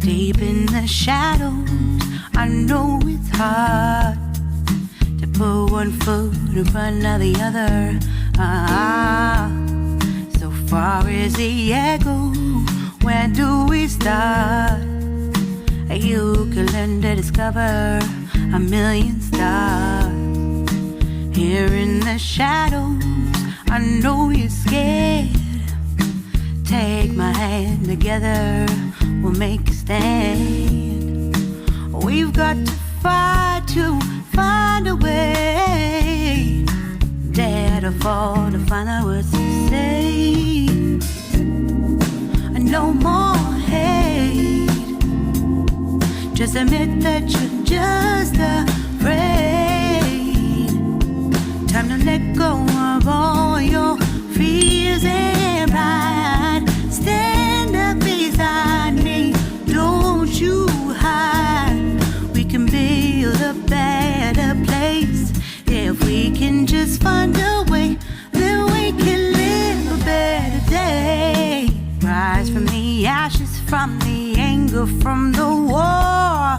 Deep in the shadows, I know it's hard to put one foot in front of the other. So far as the echo, where do we start? You can learn to discover a million stars. Here in the shadows, I know you're scared. Take my hand, together we'll make a stand. We've got to fight to find a way. Dare to fall to find the words to say. No more hate. Just admit that you're just afraid. Time to let go of all your fears and pride. Stand up beside me, don't you hide. We can build a better place. If we can just find a way, then we can live a better day. Rise from the ashes, from the anger, from the war.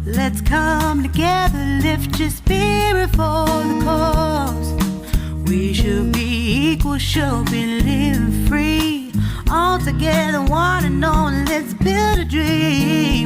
Let's come together, lift your spirit for the cause. We should be equal, should be living free. All together, one and all, let's build a dream.